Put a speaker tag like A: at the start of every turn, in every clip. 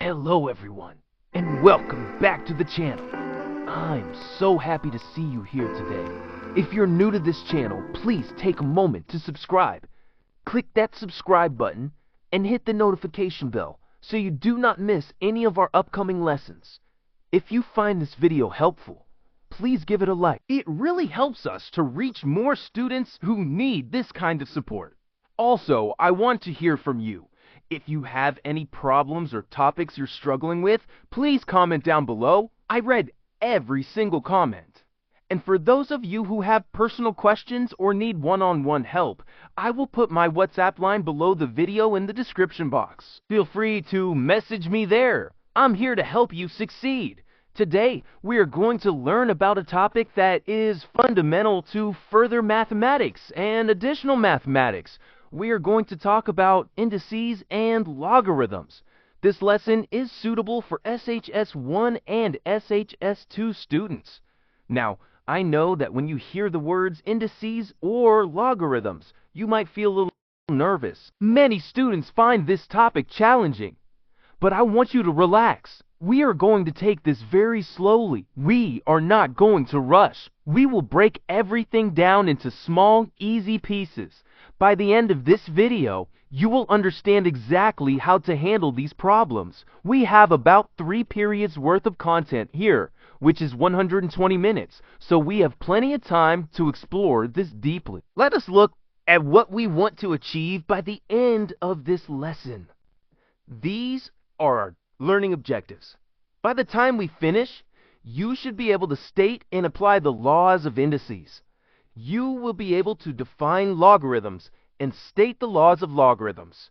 A: Hello everyone, and welcome back to the channel. I'm so happy to see you here today. If you're new to this channel, please take a moment to subscribe. Click that subscribe button and hit the notification bell so you do not miss any of our upcoming lessons. If you find this video helpful, please give it a like. It really helps us to reach more students who need this kind of support. Also, I want to hear from you. If you have any problems or topics you're struggling with, please comment down below. I read every single comment. And for those of you who have personal questions or need one-on-one help, I will put my WhatsApp line below the video in the description box. Feel free to message me there. I'm here to help you succeed. Today, we are going to learn about a topic that is fundamental to further mathematics and additional mathematics. We are going to talk about indices and logarithms. This lesson is suitable for SHS 1 and SHS 2 students. Now, I know that when you hear the words indices or logarithms, you might feel a little nervous. Many students find this topic challenging, but I want you to relax. We are going to take this very slowly. We are not going to rush. We will break everything down into small, easy pieces. By the end of this video, you will understand exactly how to handle these problems. We have about 3 periods worth of content here, which is 120 minutes, so we have plenty of time to explore this deeply. Let us look at what we want to achieve by the end of this lesson. These are our learning objectives. By the time we finish, you should be able to state and apply the laws of indices. You will be able to define logarithms and state the laws of logarithms.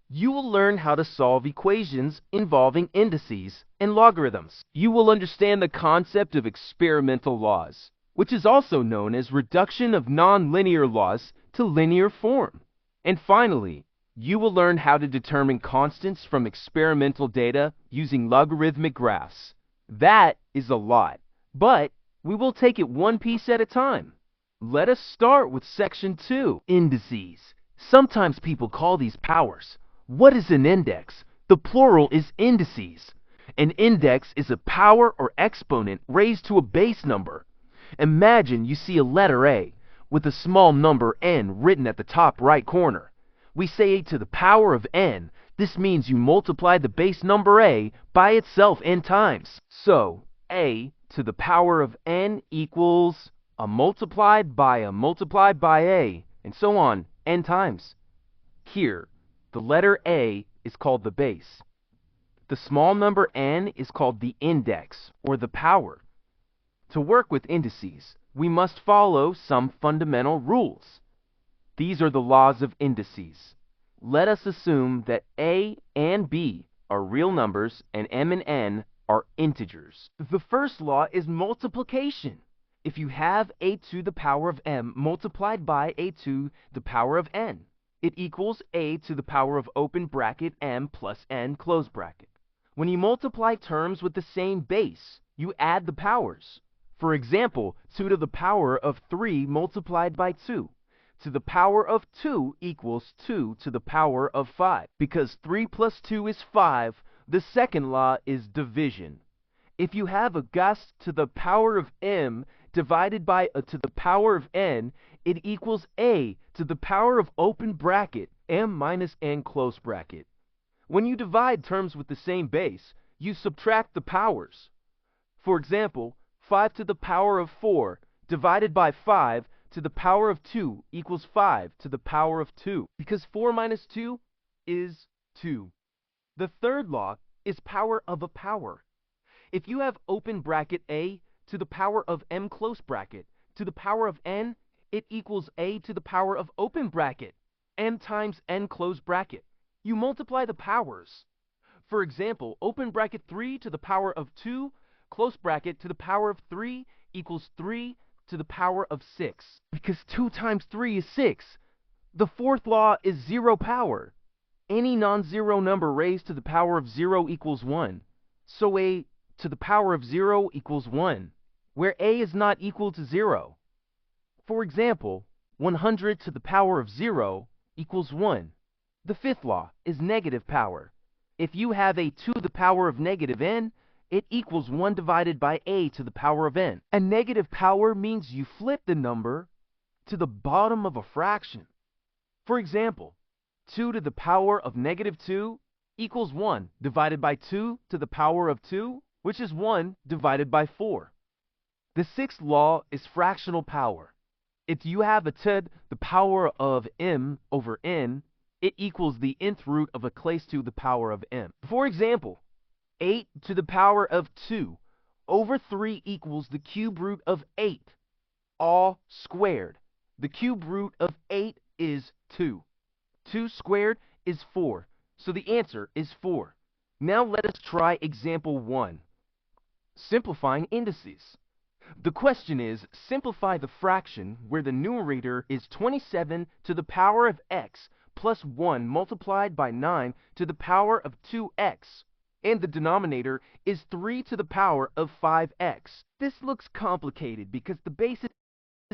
A: You will learn how to solve equations involving indices and logarithms. You will understand the concept of experimental laws, which is also known as reduction of nonlinear laws to linear form. And finally, you will learn how to determine constants from experimental data using logarithmic graphs. That is a lot, but we will take it one piece at a time. Let us start with section 2, indices. Sometimes people call these powers. What is an index? The plural is indices. An index is a power or exponent raised to a base number. Imagine you see a letter A with a small number n written at the top right corner. We say a to the power of n. This means you multiply the base number a by itself n times. So, a to the power of n equals a multiplied by a, and so on, n times. Here, the letter a is called the base. The small number n is called the index, or the power. To work with indices, we must follow some fundamental rules. These are the laws of indices. Let us assume that a and b are real numbers and m and n are integers. The first law is multiplication. If you have a to the power of m multiplied by a to the power of n, it equals a to the power of open bracket m plus n close bracket. When you multiply terms with the same base, you add the powers. For example, 2 to the power of 3 multiplied by 2. To the power of 2 equals 2 to the power of 5. Because 3 plus 2 is 5, the second law is division. If you have a gas to the power of m divided by a to the power of n, it equals a to the power of open bracket m minus n close bracket. When you divide terms with the same base, you subtract the powers. For example, 5 to the power of 4 divided by 5 to the power of 2 equals 5 to the power of 2, because 4 minus 2 is 2. The third law is power of a power. If you have open bracket a to the power of m close bracket to the power of n, it equals a to the power of open bracket m times n close bracket. You multiply the powers. For example, open bracket 3 to the power of 2 close bracket to the power of 3 equals 3 to the power of 6. Because 2 times 3 is 6. The fourth law is zero power. Any non-zero number raised to the power of 0 equals 1. So a to the power of 0 equals 1, where a is not equal to 0. For example, 100 to the power of 0 equals 1. The fifth law is negative power. If you have a 2 to the power of negative n, it equals 1 divided by a to the power of n. A negative power means you flip the number to the bottom of a fraction. For example, 2 to the power of negative 2 equals 1 divided by 2 to the power of 2, which is 1 divided by 4. The sixth law is fractional power. If you have a 10 to the power of m over n, it equals the nth root of a close to the power of m. For example, 8 to the power of 2 over 3 equals the cube root of 8, all squared. The cube root of 8 is 2. 2 squared is 4, so the answer is 4. Now let us try example 1. Simplifying indices. The question is, simplify the fraction where the numerator is 27 to the power of x plus 1 multiplied by 9 to the power of 2x, and the denominator is 3 to the power of 5x. This looks complicated because the bases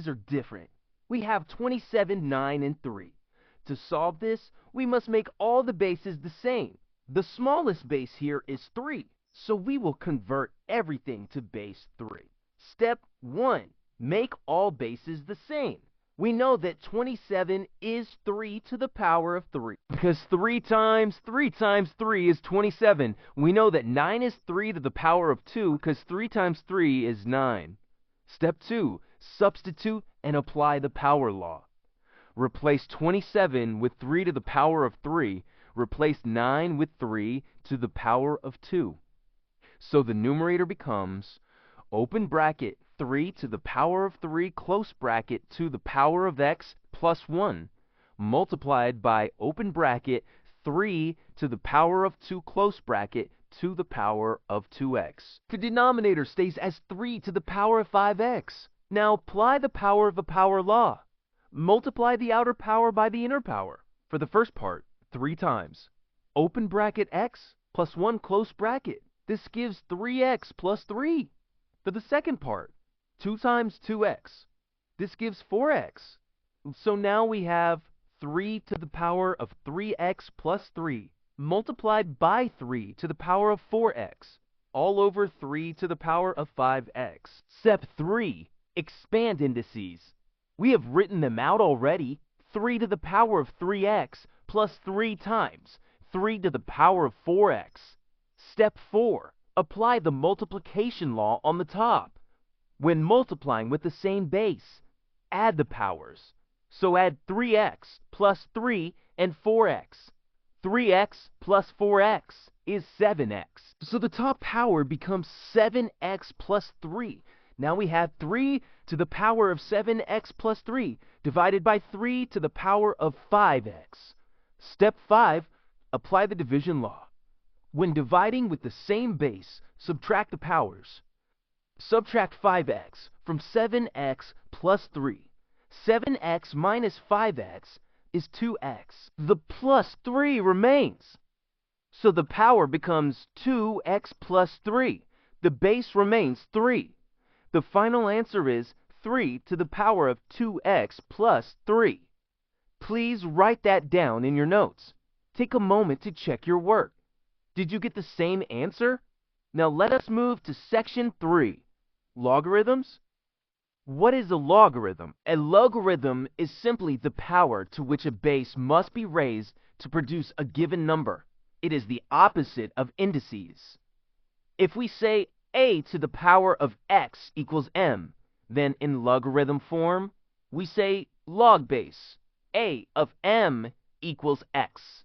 A: are different. We have 27, 9, and 3. To solve this, we must make all the bases the same. The smallest base here is 3, so we will convert everything to base 3. Step 1. Make all bases the same. We know that 27 is 3 to the power of 3. Because 3 times 3 times 3 is 27. We know that 9 is 3 to the power of 2 because 3 times 3 is 9. Step 2. Substitute and apply the power law. Replace 27 with 3 to the power of 3. Replace 9 with 3 to the power of 2. So the numerator becomes, open bracket, 3 to the power of 3, close bracket, to the power of x plus 1, multiplied by, open bracket, 3 to the power of 2, close bracket, to the power of 2x. The denominator stays as 3 to the power of 5x. Now apply the power of a power law. Multiply the outer power by the inner power. For the first part, 3 times, open bracket x plus 1, close bracket. This gives 3x plus 3. For the second part, 2 times 2x. This gives 4x. So now we have 3 to the power of 3x plus 3, multiplied by 3 to the power of 4x, all over 3 to the power of 5x. Step 3. Expand indices. We have written them out already. 3 to the power of 3x plus 3 times 3 to the power of 4x. Step 4. Apply the multiplication law on the top. When multiplying with the same base, add the powers. So add 3x plus 3 and 4x. 3x plus 4x is 7x. So the top power becomes 7x plus 3. Now we have 3 to the power of 7x plus 3 divided by 3 to the power of 5x. Step 5. Apply the division law. When dividing with the same base, subtract the powers. Subtract 5x from 7x plus 3. 7x minus 5x is 2x. The plus 3 remains. So the power becomes 2x plus 3. The base remains 3. The final answer is 3 to the power of 2x plus 3. Please write that down in your notes. Take a moment to check your work. Did you get the same answer? Now let us move to section 3. Logarithms? What is a logarithm? A logarithm is simply the power to which a base must be raised to produce a given number. It is the opposite of indices. If we say a to the power of x equals m, then in logarithm form, we say log base. A of m equals x.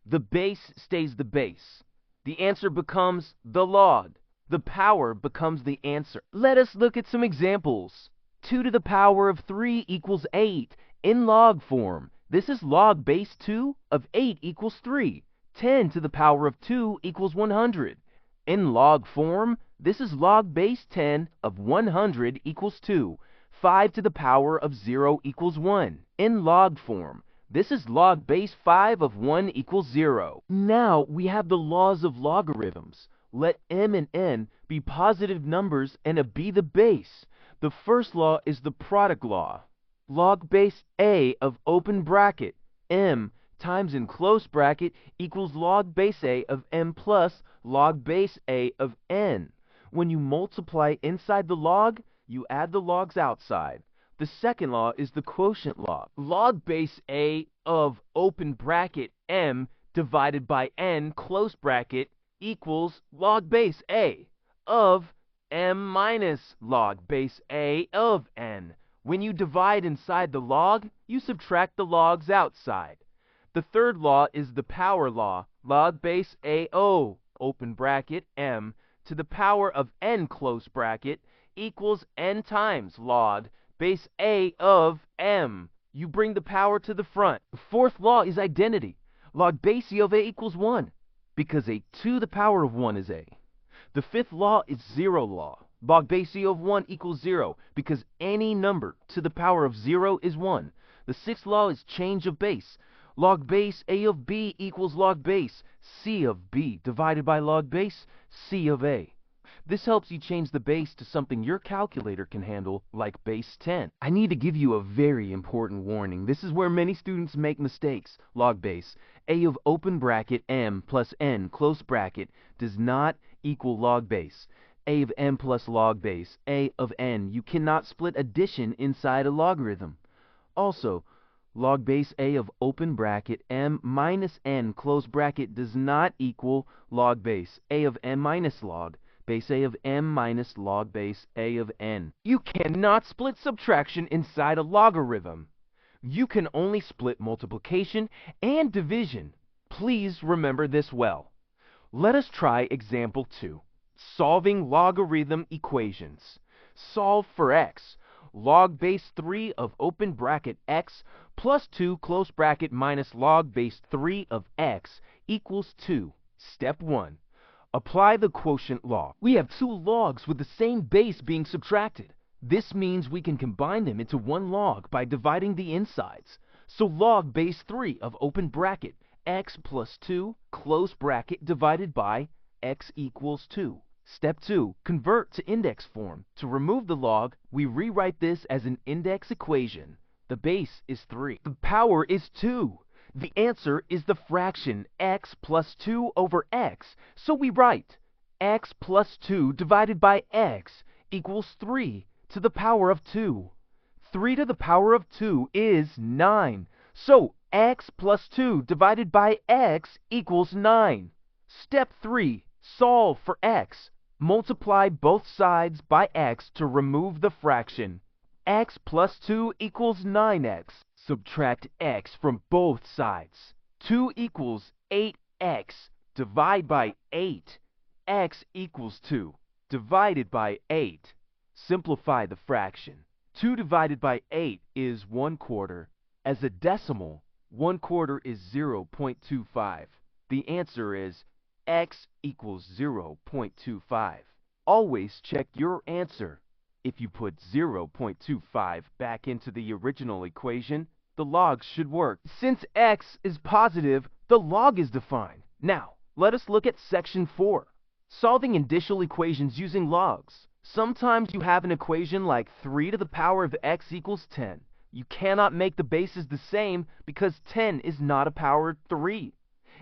A: The base stays the base. The answer becomes the log. The power becomes the answer. Let us look at some examples. 2 to the power of 3 equals 8. In log form, this is log base 2 of 8 equals 3. 10 to the power of 2 equals 100. In log form, this is log base 10 of 100 equals 2. 5 to the power of 0 equals 1. In log form, this is log base 5 of 1 equals 0. Now we have the laws of logarithms. Let m and n be positive numbers and a be the base. The first law is the product law. Log base a of open bracket m times in close bracket equals log base a of m plus log base a of n. When you multiply inside the log, you add the logs outside. The second law is the quotient law. Log base a of open bracket m divided by n close bracket equals log base a of m minus log base a of n. When you divide inside the log, you subtract the logs outside. The third law is the power law. Log base AO, open bracket, m, to the power of n close bracket equals n times log base A of m. You bring the power to the front. The fourth law is identity. Log base A of a equals 1, because a to the power of 1 is a. The fifth law is zero law. Log base A of 1 equals 0, because any number to the power of 0 is 1. The sixth law is change of base. Log base A of b equals log base C of b divided by log base C of a. This helps you change the base to something your calculator can handle, like base 10. I need to give you a very important warning. This is where many students make mistakes. Log base A of open bracket m plus n close bracket does not equal log base A of m plus log base A of n. You cannot split addition inside a logarithm. Also, log base A of open bracket m minus n close bracket does not equal log base A of m minus log base A of m minus log base A of n. You cannot split subtraction inside a logarithm. You can only split multiplication and division. Please remember this well. Let us try example 2. Solving logarithm equations. Solve for x. Log base 3 of open bracket x plus 2 close bracket minus log base 3 of x equals 2. Step 1. Apply the quotient law. We have two logs with the same base being subtracted. This means we can combine them into one log by dividing the insides. So log base 3 of open bracket x plus 2 close bracket divided by x equals 2. Step 2. Convert to index form. To remove the log, we rewrite this as an index equation. The base is 3. The power is 2. The answer is the fraction x plus 2 over x. So we write x plus 2 divided by x equals 3 to the power of 2. 3 to the power of 2 is 9. So x plus 2 divided by x equals 9. Step 3. Solve for x. Multiply both sides by x to remove the fraction. X plus 2 equals 9x. Subtract x from both sides. 2 equals 8x. Divide by 8. X equals 2. Divided by 8. Simplify the fraction. 2 divided by 8 is 1/4. As a decimal, 1/4 is 0.25. The answer is x equals 0.25. Always check your answer. If you put 0.25 back into the original equation, the logs should work. Since x is positive, the log is defined. Now, let us look at section 4. Solving indicial equations using logs. Sometimes you have an equation like 3 to the power of x equals 10. You cannot make the bases the same because 10 is not a power of 3.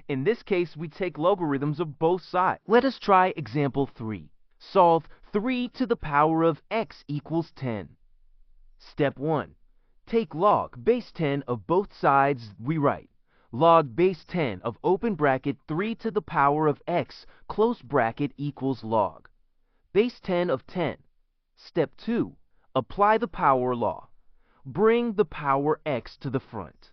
A: In this case, we take logarithms of both sides. Let us try example 3. Solve 3 to the power of x equals 10. Step 1. Take log base 10 of both sides. We write log base 10 of open bracket 3 to the power of x close bracket equals log base 10 of 10. Step 2. Apply the power law. Bring the power x to the front.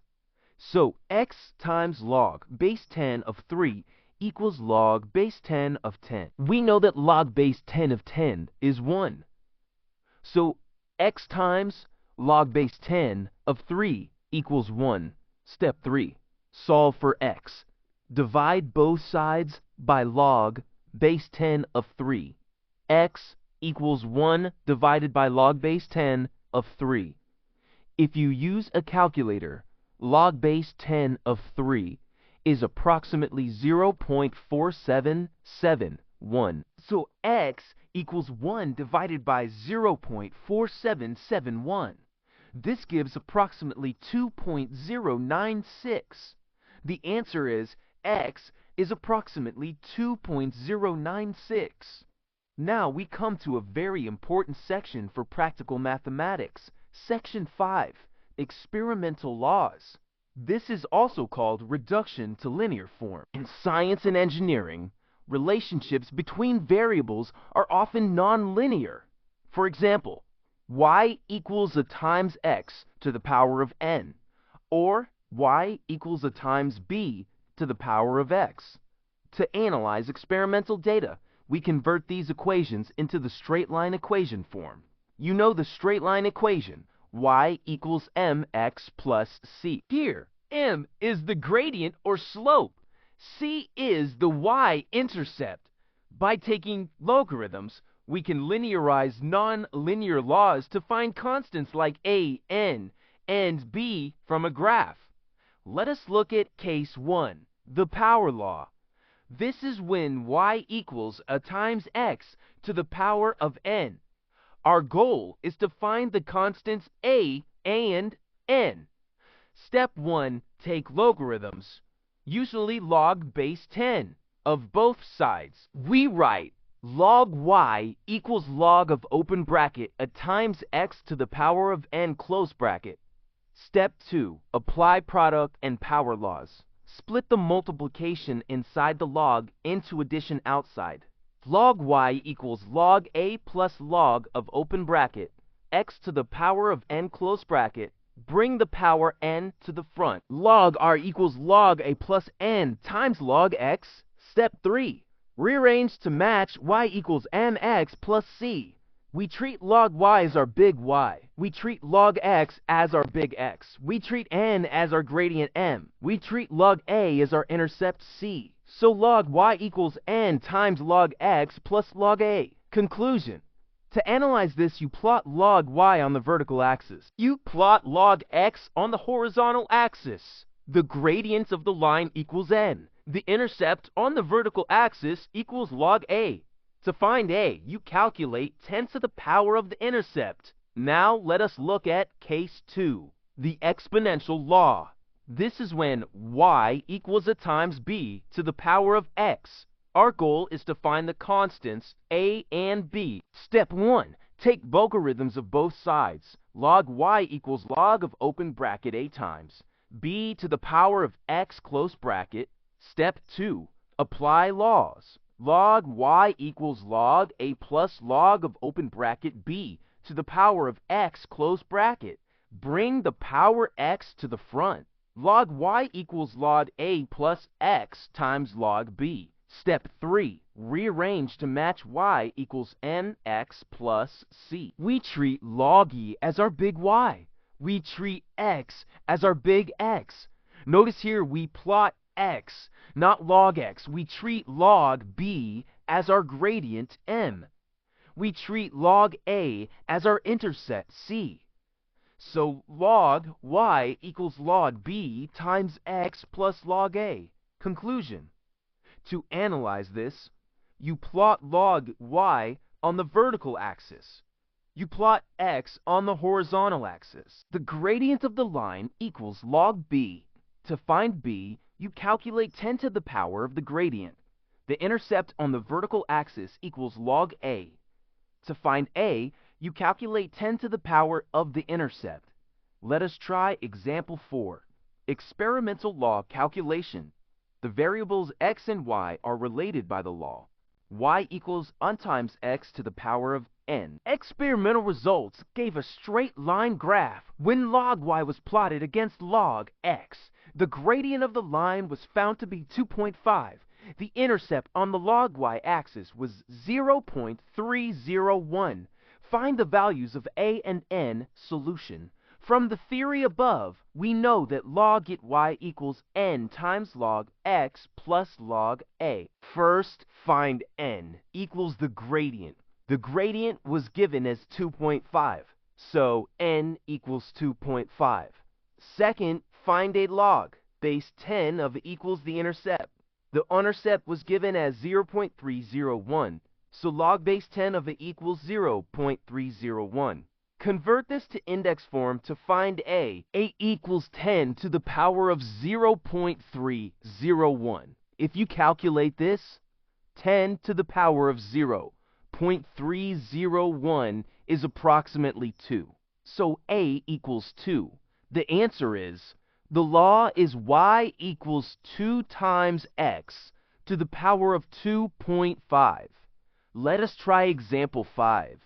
A: So x times log base 10 of 3 equals log base 10 of 10. We know that log base 10 of 10 is 1. So x times log base 10 of 3 equals 1. Step 3. Solve for x. Divide both sides by log base 10 of 3. X equals 1 divided by log base 10 of 3. If you use a calculator, log base 10 of 3 is approximately 0.4771. So x equals 1 divided by 0.4771. This gives approximately 2.096. The answer is x is approximately 2.096. Now we come to a very important section for practical mathematics, Section 5, Experimental Laws. This is also called reduction to linear form. In science and engineering, relationships between variables are often nonlinear. For example, y equals a times x to the power of n, or y equals a times b to the power of x. To analyze experimental data, we convert these equations into the straight line equation form. You know the straight line equation, y equals mx plus c. Here, m is the gradient or slope. C is the y-intercept. By taking logarithms, we can linearize non-linear laws to find constants like a, n, and b from a graph. Let us look at case 1, the power law. This is when y equals a times x to the power of n. Our goal is to find the constants a and n. Step 1, take logarithms, usually log base 10 of both sides. We write log y equals log of open bracket a times x to the power of n close bracket. Step 2, apply product and power laws. Split the multiplication inside the log into addition outside. Log y equals log a plus log of open bracket x to the power of n close bracket. Bring the power n to the front. Log r equals log a plus n times log x. Step 3, rearrange to match y equals mx plus c. We treat log y as our big Y. We treat log x as our big X. We treat n as our gradient m. We treat log a as our intercept c. So log y equals n times log x plus log a. Conclusion. To analyze this, you plot log y on the vertical axis. You plot log x on the horizontal axis. The gradient of the line equals n. The intercept on the vertical axis equals log a. To find a, you calculate 10 to the power of the intercept. Now let us look at case 2, the exponential law. This is when y equals a times b to the power of x. Our goal is to find the constants a and b. Step 1, take logarithms of both sides. Log y equals log of open bracket a times b to the power of x close bracket. Step 2, apply laws. Log y equals log a plus log of open bracket b to the power of x close bracket. Bring the power x to the front. Log y equals log a plus x times log b. Step 3, rearrange to match y equals mx plus c. We treat log e as our big Y. We treat x as our big X. Notice here we plot x, not log x. We treat log b as our gradient m. We treat log a as our intercept c. So log y equals log b times x plus log a. Conclusion. To analyze this, you plot log y on the vertical axis. You plot x on the horizontal axis. The gradient of the line equals log b. To find b, you calculate 10 to the power of the gradient. The intercept on the vertical axis equals log a. To find a, you calculate 10 to the power of the intercept. Let us try example 4. Experimental law calculation. The variables x and y are related by the law. Y equals 1 times x to the power of n. Experimental results gave a straight line graph when log y was plotted against log x. The gradient of the line was found to be 2.5. The intercept on the log y-axis was 0.301. Find the values of a and n. Solution. From the theory above, we know that log y equals n times log x plus log a. First, find n equals the gradient. The gradient was given as 2.5, so n equals 2.5. Second, find a log. Base 10 of equals the intercept. The intercept was given as 0.301, so log base 10 of it equals 0.301. Convert this to index form to find a. A equals 10 to the power of 0.301. If you calculate this, 10 to the power of 0.301 is approximately 2. So a equals 2. The answer is, the law is y equals 2 times x to the power of 2.5. Let us try example 5.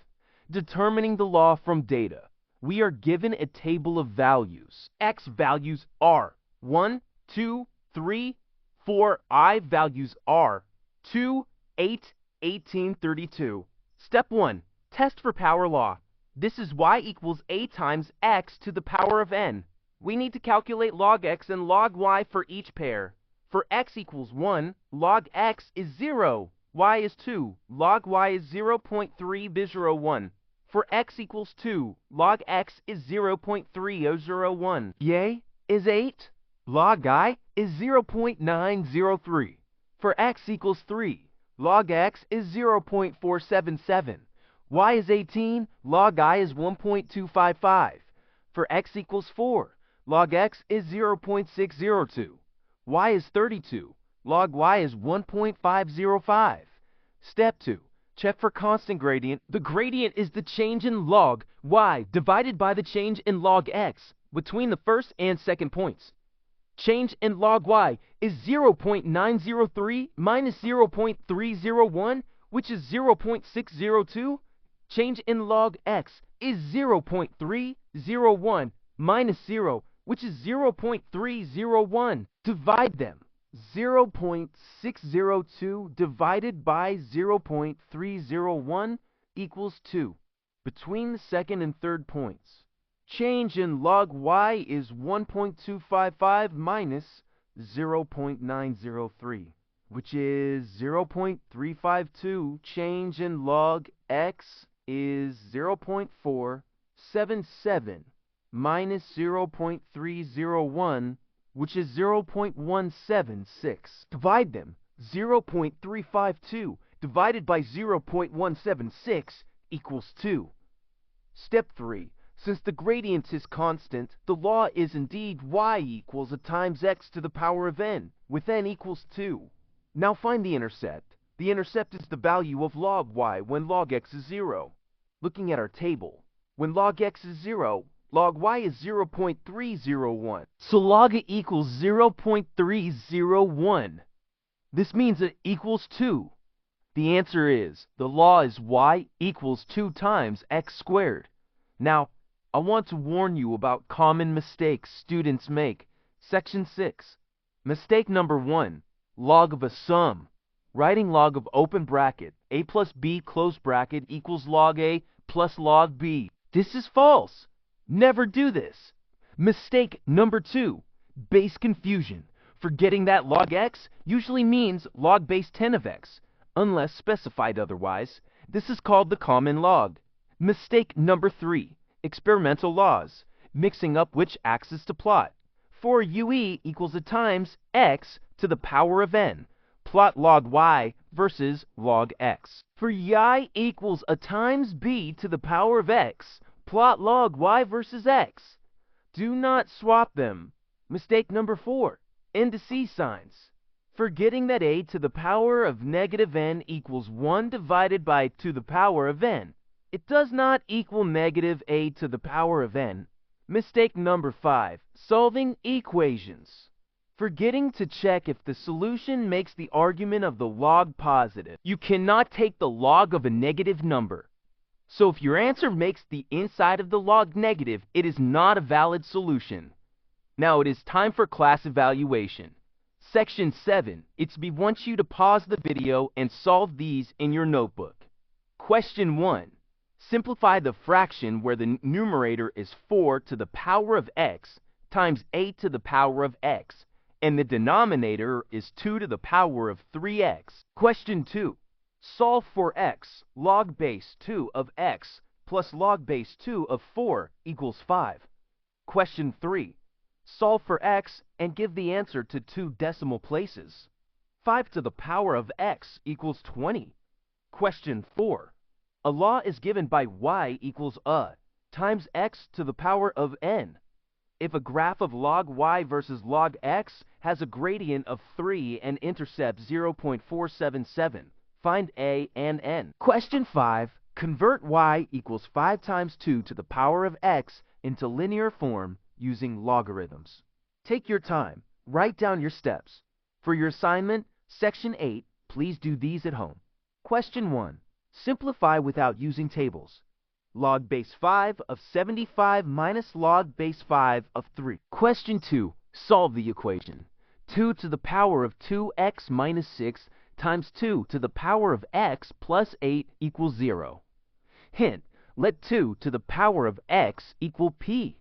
A: Determining the law from data. We are given a table of values. X values are 1, 2, 3, 4. I values are 2, 8, 18, 32. Step 1. Test for power law. This is y equals a times x to the power of n. We need to calculate log x and log y for each pair. For x equals 1, log x is 0. Y is 2. Log y is 0.301. For x equals 2, log x is 0.3001. Y is 8. Log I is 0.903. For x equals 3, log x is 0.477. Y is 18. Log I is 1.255. For x equals 4, log x is 0.602. Y is 32. Log y is 1.505. Step 2. Check for constant gradient. The gradient is the change in log y divided by the change in log x between the first and second points. Change in log y is 0.903 minus 0.301, which is 0.602. Change in log x is 0.301 minus 0, which is 0.301. Divide them. 0.602 divided by 0.301 equals 2. Between the second and third points, change in log y is 1.255 minus 0.903, which is 0.352. Change in log x is 0.477 minus 0.301, which is 0.176. Divide them. 0.352 divided by 0.176 equals 2. Step 3. Since the gradient is constant, the law is indeed y equals a times x to the power of n, with n equals 2. Now find the intercept. The intercept is the value of log y when log x is 0. Looking at our table, when log x is 0, log y is 0.301. So log it equals 0.301. This means it equals 2. The answer is, the law is y equals 2 times x squared. Now, I want to warn you about common mistakes students make. Section 6. Mistake number 1. Log of a sum. Writing log of open bracket, a plus b close bracket equals log a plus log b. This is false. Never do this. Mistake number 2. Base confusion. Forgetting that log x usually means log base 10 of x, unless specified otherwise. This is called the common log. Mistake number 3. Experimental laws. Mixing up which axis to plot. For UE equals a times x to the power of n. Plot log y versus log x. For y equals a times b to the power of x. Plot log y versus x. Do not swap them. Mistake number 4. Indices signs. Forgetting that a to the power of negative n equals 1 divided by to the power of n. It does not equal negative a to the power of n. Mistake number 5. Solving equations. Forgetting to check if the solution makes the argument of the log positive. You cannot take the log of a negative number. So if your answer makes the inside of the log negative, it is not a valid solution. Now it is time for class evaluation. Section 7. We want you to pause the video and solve these in your notebook. Question 1. Simplify the fraction where the numerator is 4 to the power of x times a to the power of x, and the denominator is 2 to the power of 3x. Question 2. Solve for x. Log base 2 of x plus log base 2 of 4 equals 5. Question 3. Solve for x and give the answer to 2 decimal places. 5 to the power of x equals 20. Question 4. A law is given by y equals a times x to the power of n. If a graph of log y versus log x has a gradient of 3 and intercept 0.477, find a and n. Question 5. Convert y equals 5 times 2 to the power of x into linear form using logarithms. Take your time. Write down your steps. For your assignment, Section 8, please do these at home. Question 1. Simplify without using tables. Log base 5 of 75 minus log base 5 of 3. Question 2. Solve the equation. 2 to the power of 2x minus 6 times 2 to the power of x plus 8 equals 0. Hint, let 2 to the power of x equal p.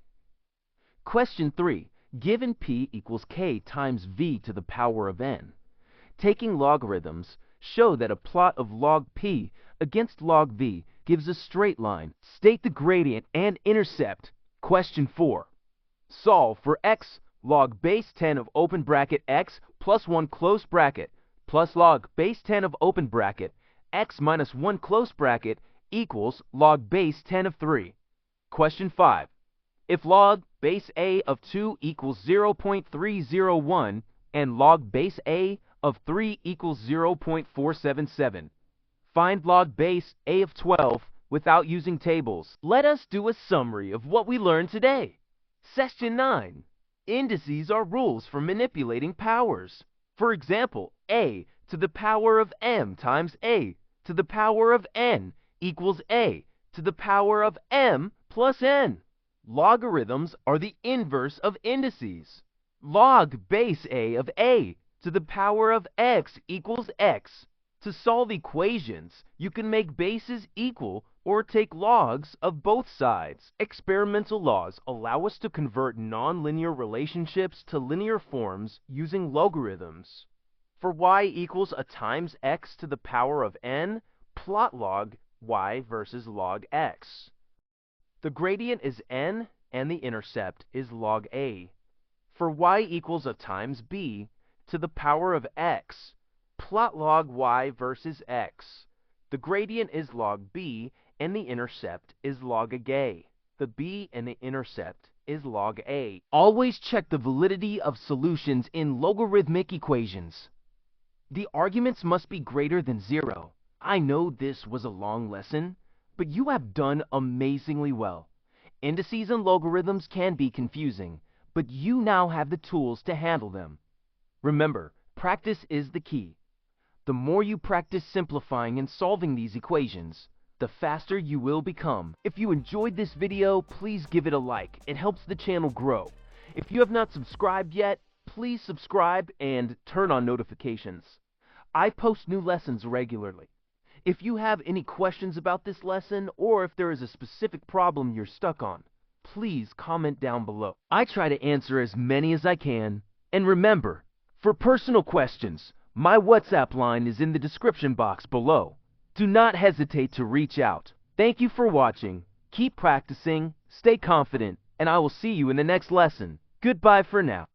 A: Question 3. Given p equals k times v to the power of n. Taking logarithms, show that a plot of log p against log v gives a straight line. State the gradient and intercept. Question 4. Solve for x log base 10 of open bracket x plus 1 close bracket plus log base 10 of open bracket x minus 1 close bracket equals log base 10 of 3. Question 5. If log base a of 2 equals 0.301 and log base a of 3 equals 0.477, find log base a of 12 without using tables. Let us do a summary of what we learned today. Section 9. Indices are rules for manipulating powers. For example, a to the power of m times a to the power of n equals a to the power of m plus n. Logarithms are the inverse of indices. Log base a of a to the power of x equals x. To solve equations, you can make bases equal or take logs of both sides. Experimental laws allow us to convert nonlinear relationships to linear forms using logarithms. For y equals a times x to the power of n, plot log y versus log x. The gradient is n and the intercept is log a. For y equals a times b to the power of x, plot log y versus x. The gradient is log b and the intercept is log a. The b and the intercept is log a. Always check the validity of solutions in logarithmic equations. The arguments must be greater than 0. I know this was a long lesson, but you have done amazingly well. Indices and logarithms can be confusing, but you now have the tools to handle them. Remember, practice is the key. The more you practice simplifying and solving these equations, the faster you will become. If you enjoyed this video, please give it a like. It helps the channel grow. If you have not subscribed yet, please subscribe and turn on notifications. I post new lessons regularly. If you have any questions about this lesson, or if there is a specific problem you're stuck on, please comment down below. I try to answer as many as I can. And remember, for personal questions, my WhatsApp line is in the description box below. Do not hesitate to reach out. Thank you for watching. Keep practicing, stay confident, and I will see you in the next lesson. Goodbye for now.